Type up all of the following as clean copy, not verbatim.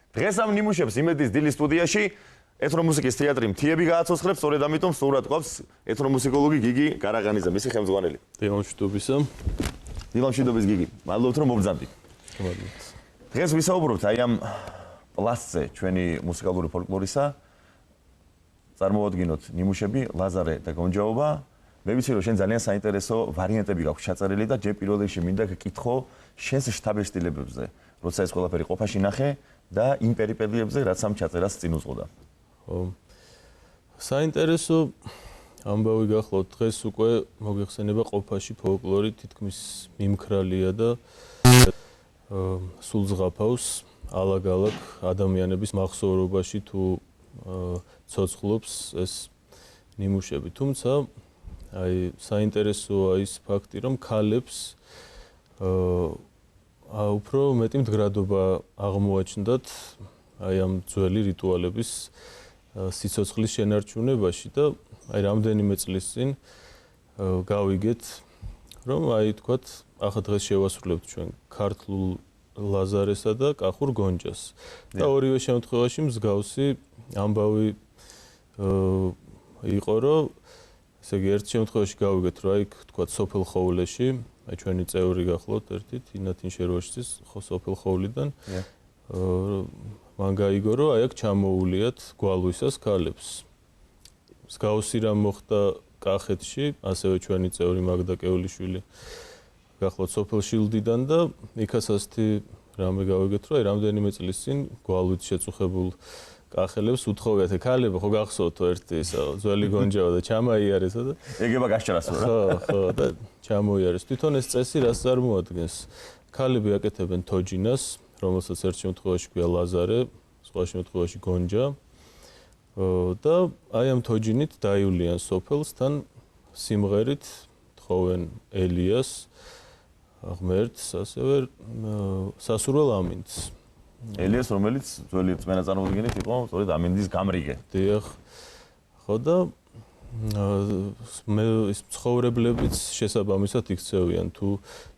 დღეს ამ ნიმუშებს იმედის დილის სტუდიაში ეთნომუსიკის თეატრი მთიები გააცოცხლებს, სწორედ ამიტომ სწორად ყავს ეთნომუსიკოლოგი გიგი კარაღანიძე, მისი ხელმძღვანელი. დილამშვიდობისა. დილამშვიდობის გიგი. მადლობთ რომ მობრძანდი. მადლობთ. დღეს ვისაუბრობთ აი ამ პლასტზე ჩვენი მუსიკალური ფოლკლორისა. წარმოვადგინოთ ნიმუშები ლაზარე და გონჯაობა. მე ვიცი რომ შენ ძალიან საინტერესო ვარიანტები გაქვს ჩაწერილი და ჯერ პირველ რიგში მინდა გკითხო შენს შთაბეჭდილებებზე, როცა ეს ყველაფერი ყოფაში ნახე და იმ პერიპეტიებზე, რაც ამ ჩაწერას წინ უძღოდა. საინტერესო ამბავი გახლავთ, დღეს უკვე მოგეხსენება ყოფაში ფოლკლორი თითქმის მიმქრალია და სულ ზღაფავს ალაგ-ალაგ ადამიანების მახსოვრობაში თუ ცოცხლობს ეს ნიმუშები. თუმცა აი საინტერესოა ის ფაქტი, რომ ქალებს უფრო მეტი მდგრადობა აღმოაჩნდათ აი ამ ძველი რიტუალების სიცოცხლის შენარჩუნებაში და აი რამდენიმე წლის წინ გავიგეთ, რომ აი თქვათ ახლა დღეს შევასრულებთ ჩვენ ქართლულ ლაზარესა და კახურ გონჯას. და ორივე შემთხვევაში მსგავსი ამბავი იყო, რომ ესე იგი ერთ შემთხვევაში გავიგეთ, რომ აი თქვათ სოფელ ხოვლეში, აი ჩვენი წევრი გახლავთ ერთით, ინათინ შერვაშიძის სოფელ ხოვლიდან მან გაიგო, რომ აი აქ ჩამოუვლიათ გვალვისას ქალებს. მსგავსი რამ მოხდა კახეთში, ასევე ჩვენი წევრი მაგდა კეულიშვილი გახლავთ სოფელ შილდიდან და იქასასთი რამე გავიგეთ, რომ აი რამდენიმე წლის წინ გვალვით შეწუხებულ კახელებს უთხოვიათ, ქალები ხო გახსოვთო ერთი ისა ძველი გონჯავა და ჩამაიარესა და ეგება გასჭრას რა. ხო და ჩამოიარეს. თვითონ ეს წესი რას წარმოადგენს? ქალები აკეთებენ თოჯინას, რომელსაც ერთ შემთხვევაში ქვია ლაზარე, სხვა შემთხვევაში გონჯა. და აი ამ თოჯინით დაივლიან სოფელს, თან სიმღერით თხოვენ ელიას, ღმერთს, ასევე სასურველ ამინდს. ელიას, რომელიც ძველი რწმენა წარმოადგენით იყო, სწორედ ამინდის გამრიგე. დიახ. ხო და ის ცხოვრებლებიც შესაბამისად იქცევიან თუ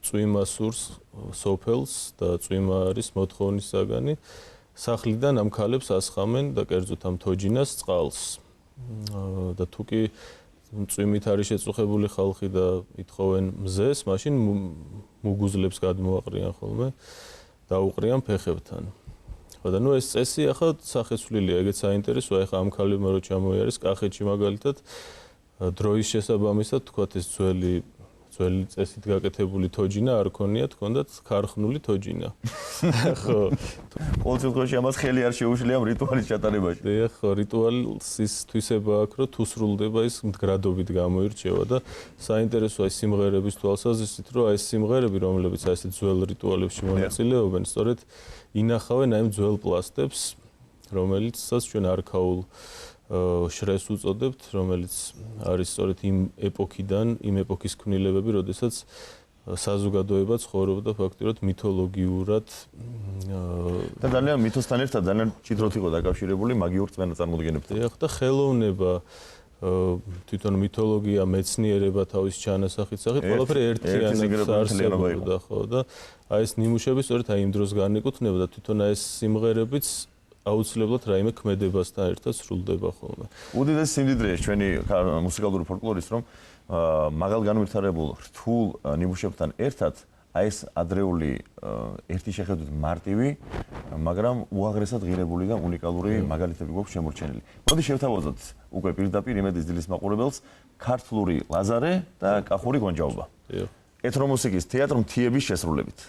წვიმა სურს სოფელს და წვიმა არის მოთხოვნის საგანი. სახლიდან ამ ქალებს ასხამენ და კერძოდ ამ თოჯინას წყალს. და თუ კი წვიმით არის შეწუხებული ხალხი და ითხოვენ მზეს, მაშინ მუგუზლებს გადმოაყრიან ხოლმე და უყრიან ფეხებთან. ხო და ნუ ეს წესი ახლა სახეცვლილია, ეგეც საინტერესოა, ახლა ამ ქალებმა რო ჩამოიარეს კახეთში მაგალითად დროის შესაბამისად თქვათ ეს ძველი წესით გაკეთებული თოჯინა არ ქონიათ, ჰქონდათ ქარხნული თოჯინა. ხო. ყოველ შემთხვევაში ამას ხელი არ შეუშლია ამ რიტუალის ჩატარებაში. დიახ, რიტუალის ის თვისება აქვს, რომ თუ სრულდება ის მდგრადობით გამოირჩევა და საინტერესოა ის სიმღერების თვალსაზრისით, რომ აი ეს სიმღერები, რომლებიც აი ეს ძველ რიტუალებში მონაწილეობენ, სწორედ ინახავენ აი ამ ძველ პლასტებს, რომელიცაც ჩვენ არქაულ შრეს უწოდებთ, რომელიც არის სწორედ იმ ეპოქიდან, იმ ეპოქის ქმნილებები, როდესაც საზოგადოება ცხოვრობდა ფაქტიურად მითოლოგიურად და ძალიან მითოსთან ერთად ძალიან მჭიდროდ იყო დაკავშირებული მაგიურ რწმენა წარმოადგენებთან. დიახ, და ხელოვნება, თვითონ მითოლოგია, მეცნიერება თავის ჩანასახით, ყველაფერი ერთიანად არსებობდა, ხო და აი ეს ნიმუშები სწორედ აი იმ დროს განეკუთვნება და თვითონ აი ეს სიმღერებიც აუცილებლად რაიმე ქმედებასთან ერთად სრულდება ხოლმე. უდიდესი სიმდიდრეა ჩვენი მუსიკალური ფოლკლორის, რომ მაღალ განვითარებულ რთულ ნიმუშებთან ერთად აი ეს ადრეული ერთი შეხედვით მარტივი, მაგრამ უაღრესად ღირებული და უნიკალური მაგალითები გვაქვს შემორჩენილი. მოდი შევთავაზოთ უკვე პირდაპირ იმედის დილის მაყურებელს ქართლური ლაზარე და კახური გონჯაობა. ეთნომუსიკის თეატრ მთიების შესრულებით.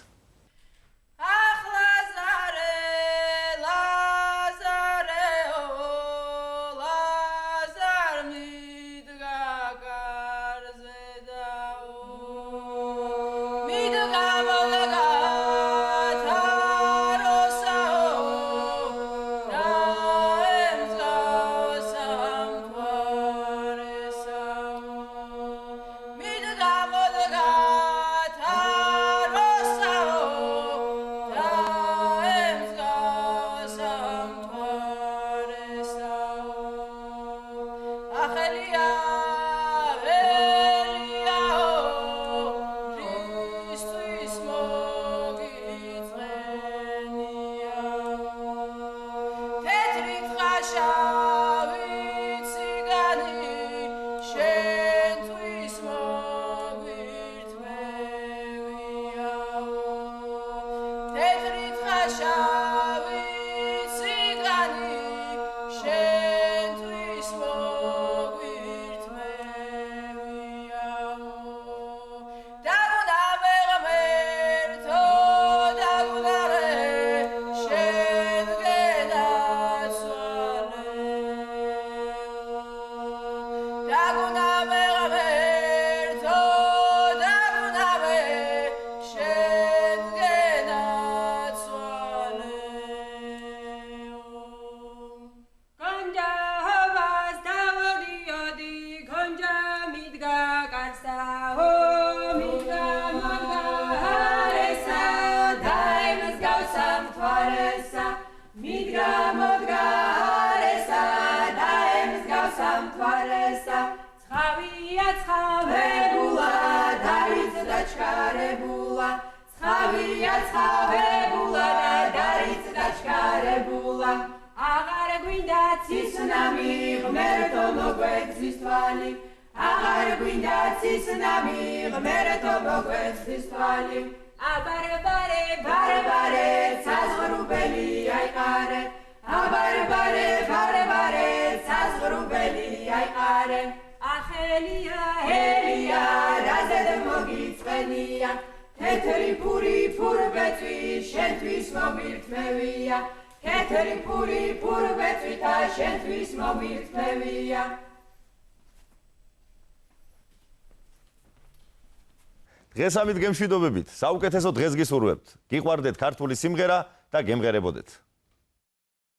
Rosa დაჩქარებულა ცხავია ცხავებულა და დარიც დაჩქარებულა აღარ გვინდა ცისნამი ღმერთო მოგვეცის თვალი აღარ გვინდა ცისნამი ღმერთო მოგვეცის თვალი აბარბარე ბარბარე საზღრუბელი აიყარე აბარბარე ბარბარე საზღრუბელი აიყარე ახელია ელია რაზედ მოგიწყენია თეთრი ფური ფურბეწვი შენთვის მომირთმევია თეთრი ფური ფურბეწვი და შენთვის მომირთმევია დღესამით გემშვიდობებით საუკეთესო დღეს გისურვებთ გიყვარდეთ ქართული სიმღერა და გემღერებოდეთ